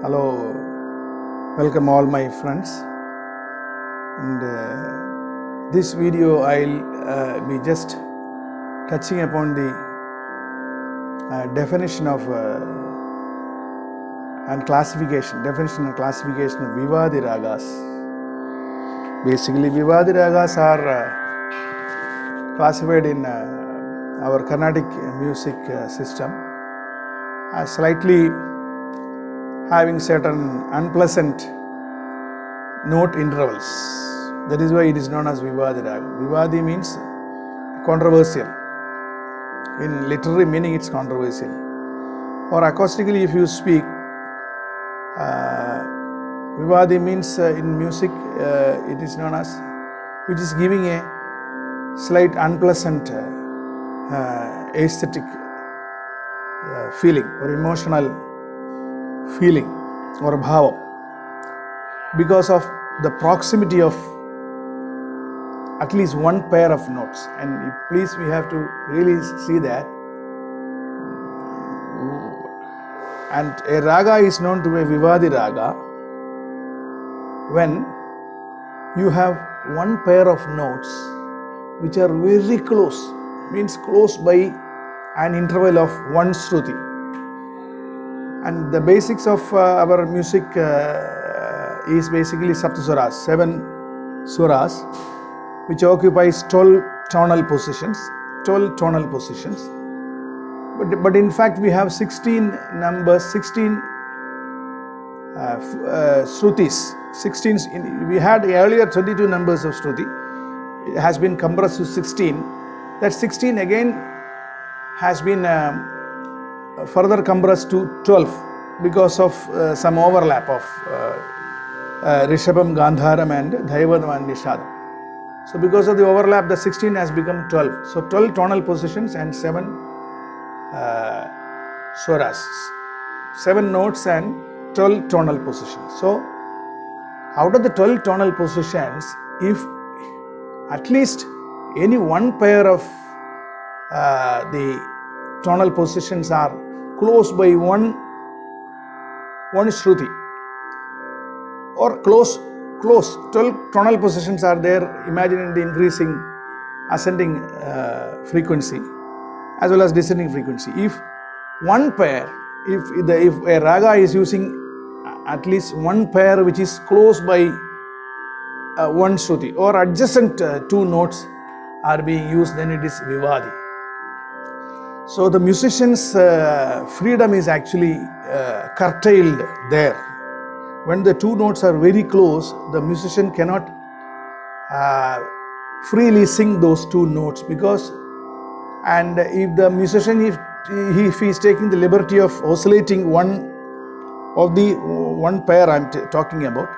Hello, welcome all my friends. And this video I'll be just touching upon the definition and classification of Vivadi Ragas. Basically, Vivadi Ragas are classified in our Carnatic music system as slightly having certain unpleasant note intervals. That is why it is known as Vivadi Raga. Vivadi means controversial. In literary meaning, it's controversial. Or acoustically, if you speak, Vivadi means in music, it is known as, which is giving a slight unpleasant aesthetic feeling or emotional feeling or bhava because of the proximity of at least one pair of notes. And please, we have to really see that. And a raga is known to be a Vivadi raga when you have one pair of notes which are very close, means close by an interval of one shruti. And the basics of our music is basically Saptaswaras, 7 swaras, which occupies 12 tonal positions. But in fact, we have 16 numbers, 16 shrutis. We had earlier 22 numbers of shruti. It has been compressed to 16. That 16 again has been further compressed to 12 because of some overlap of Rishabham, Gandharam and Dhaivadam and Nishadam. So because of the overlap, the 16 has become 12. So 12 tonal positions and 7 swaras. 7 notes and 12 tonal positions. So out of the 12 tonal positions, if at least any one pair of the tonal positions are close by one shruti or close 12 tonal positions are there. Imagine in the increasing ascending frequency as well as descending frequency. If one pair, if a raga is using at least one pair which is close by one shruti or adjacent two notes are being used, then it is Vivadi. So the musician's freedom is actually curtailed there. When the two notes are very close, the musician cannot freely sing those two notes because, and if the musician, if he is taking the liberty of oscillating one pair I'm talking about,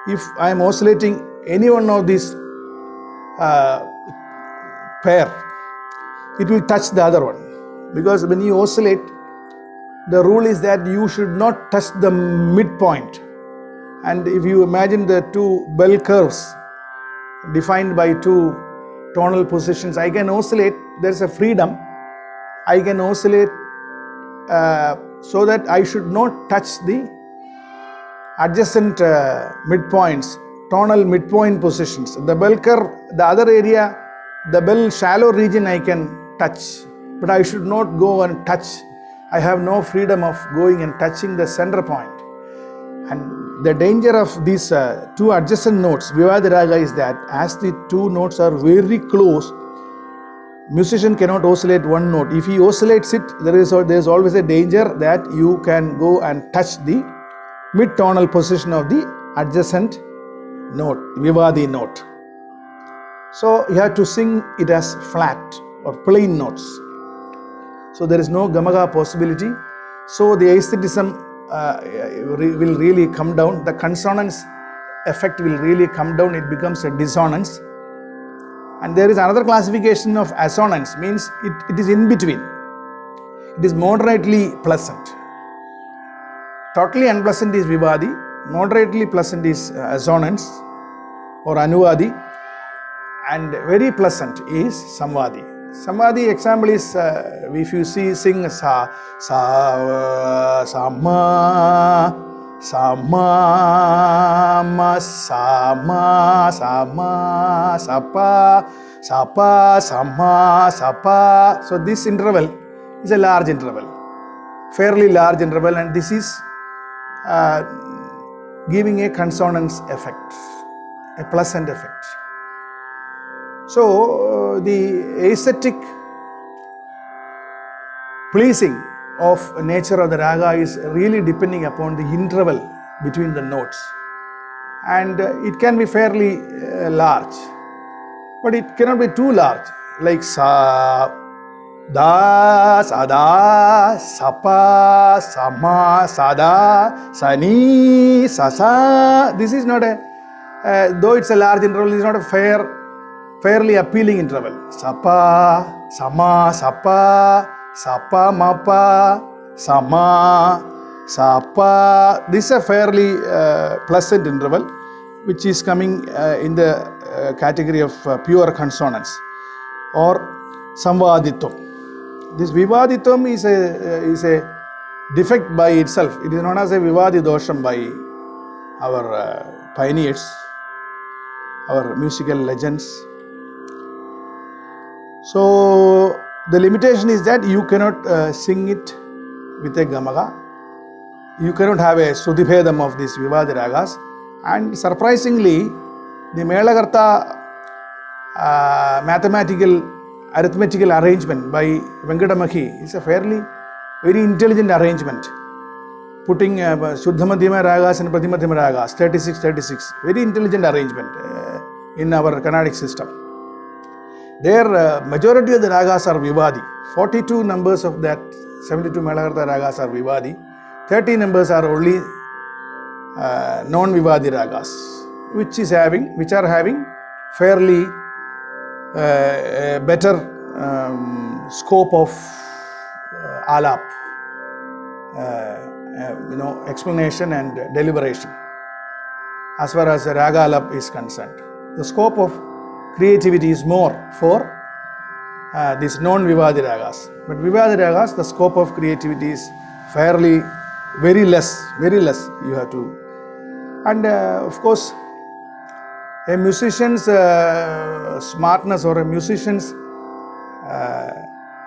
if I am oscillating any one of these pair, it will touch the other one. Because when you oscillate, the rule is that you should not touch the midpoint. And if you imagine the two bell curves defined by two tonal positions, I can oscillate, there is a freedom. I can oscillate so that I should not touch the adjacent midpoints, tonal midpoint positions. The bell curve, the other area, the bell shallow region I can touch. But I should not go and touch. I have no freedom of going and touching the center point. And the danger of these two adjacent notes, Vivadi Raga, is that as the two notes are very close, musician cannot oscillate one note. If he oscillates it, there is always a danger that you can go and touch the mid-tonal position of the adjacent note, Vivadi note. So you have to sing it as flat or plain notes. So there is no gamaga possibility. So the aestheticism will really come down. The consonance effect will really come down. It becomes a dissonance. And there is another classification of assonance, means it is in between. It is moderately pleasant. Totally unpleasant is Vivadi. Moderately pleasant is assonance or Anuvadi. And very pleasant is Samvadi. Samvadi example is if you sing sa, ma, Sama, ma, sama, sama, sapa, sapa, sama, sapa. So this interval is a large interval, fairly large interval, and this is giving a consonance effect, a pleasant effect. So the aesthetic pleasing of nature of the raga is really depending upon the interval between the notes, and it can be fairly large, but it cannot be too large, like sa, da, sada, sapa, sama, sada, sani, sasa. This is not a, though it's a large interval, it's not a fairly appealing interval. Sapa, sama, sapa, sapa, mapa, sama, sapa. This is a fairly pleasant interval, which is coming in the category of pure consonants or samvaditvam. This vivaditvam is a defect by itself. It is known as a vivadi dosham by our pioneers, our musical legends. So the limitation is that you cannot sing it with a gamaga. You cannot have a sudibhedam of these vivadi ragas. And surprisingly, the Melakarta arithmetical arrangement by Venkatamahi is a very intelligent arrangement, putting Shuddhamadhyama ragas and Pratimadhyama ragas, 36, very intelligent arrangement in our Carnatic system. Their majority of the ragas are Vivadi. 42 numbers of that 72 Melakarta ragas are Vivadi. 30 numbers are only non-Vivadi ragas, which are having fairly better scope of alap, explanation and deliberation as far as the raga alap is concerned. The scope of creativity is more for these non-Vivadi ragas. But Vivadi ragas, the scope of creativity is fairly very less you have to. And of course, a musician's smartness or a musician's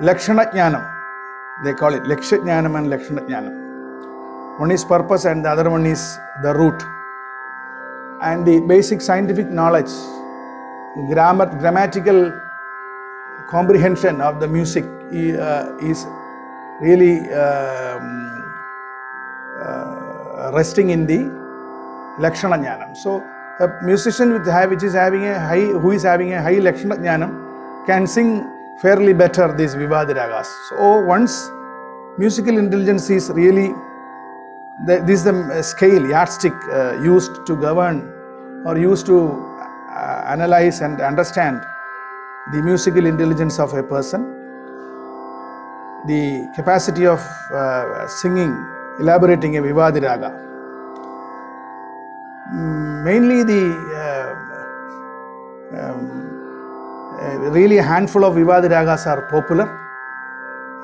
lakshana jnanam, they call it laksha jnanam and lakshana jnanam. One is purpose and the other one is the root. And the basic scientific knowledge, grammatical comprehension of the music is really resting in the lakshana jnanam. So a musician who is having a high lakshana jnanam can sing fairly better these Vivadi ragas. So once musical intelligence is really, this is the scale, yardstick used to govern or used to analyze and understand the musical intelligence of a person, the capacity of singing, elaborating a Vivadi raga. Mainly the really a handful of Vivadi ragas are popular.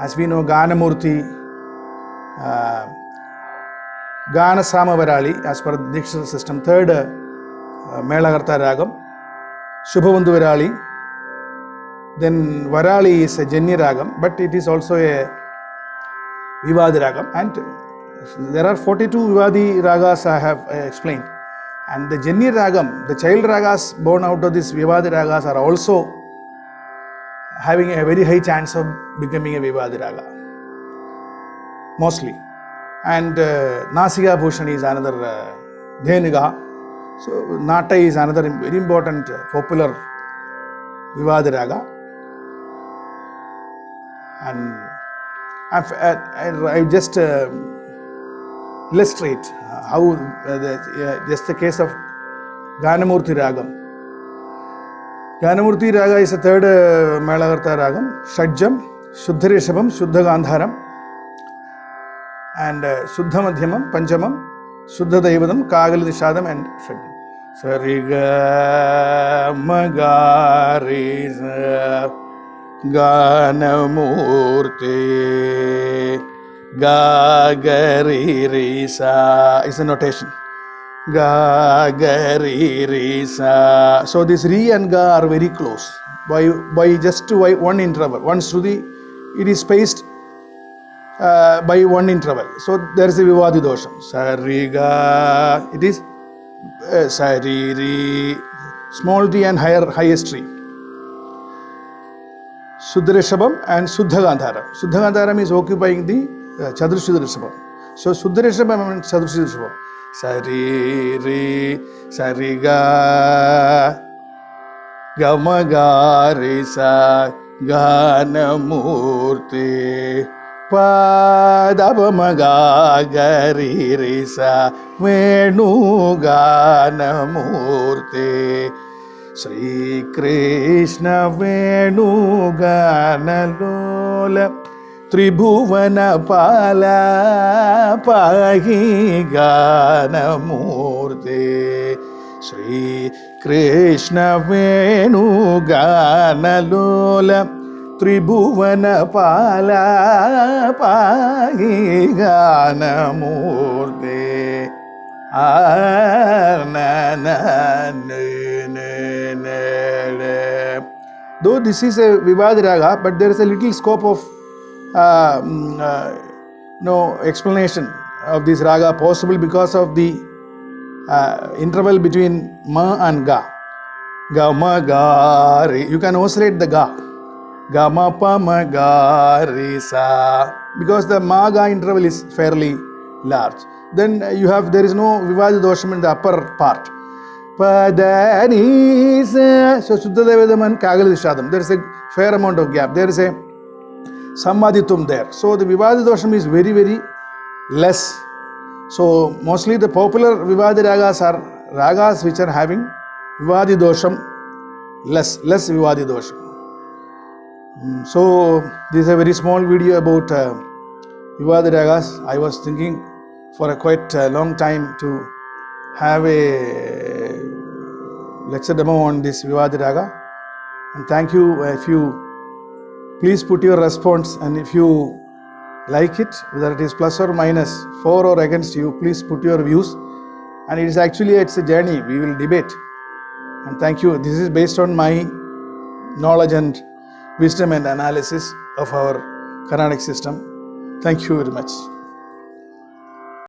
As we know, Ganamurti, Gana Samavarali, as per the dictionary system, third Melakarta ragam, Shubhavandhu Virali, then Varali is a Janya ragam, but it is also a Vivadi ragam, and there are 42 Vivadi ragas I have explained. And the Janya ragam, the child ragas born out of this Vivadi ragas are also having a very high chance of becoming a Vivadi raga, mostly. And Nasika Bhushan is another Dheniga. So Nata is another very important popular Vivadi raga. And I just illustrate how just the case of Ganamurti ragam. Ganamurti raga is a third Melakarta ragam, Shadjam, Shuddha Rishabham, Shuddha Gandharam, and Shuddha Madhyamam, Panchamam, Shuddha Daivadam, Kagali Nishadam, and Shadjam. Sariga Magariza Ganamurti ga ga re re sa is a notation. Ga ga re re sa. So this re and ga are very close by just one interval. One shruti, it is spaced by one interval. So there is a Vivadi dosham. Sa re ga. It is sa re re. Small t and highest tree. Suddha Rishabham and Suddha Gandharam. Suddha Gandharam is occupying the Chaturshuddha Rishabham. So Suddha Rishabham and Chaturshuddha Rishabham. Sari Ri Sari Ga Gama Ga Re Sa Gana Murti Padabama Ga Ga Re Re Sa Venu Gana Murti Sri Krishna Venu Ganalola Tribhuvana Pala Pahi Ganamurti Sri Krishna Venu Ganalola Tribhuvana Pala Pahi Ganamurti Though this is a Vivadi Raga, but there is a little scope of no explanation of this Raga possible because of the interval between Ma and Ga. Ga ma ga re. You can oscillate the Ga. Ga ma pa ma ga re sa. Because the Ma Ga interval is fairly large. Then there is no Vivadi dosham in the upper part. Padani sa. So Shuddha Devedam and Kagal Shadam. There is a fair amount of gap. There is a Samadhitum there. So the Vivadi dosham is very, very less. So mostly the popular Vivadi ragas are ragas which are having Vivadi dosham less Vivadi dosham. So this is a very small video about Vivadi ragas. I was thinking for a quite long time to have a lecture demo on this Vivadi raga. And thank you. If you please put your response, and if you like it, whether it is plus or minus, for or against you, please put your views. And it's a journey. We will debate. And thank you. This is based on my knowledge and wisdom and analysis of our Carnatic system. Thank you very much.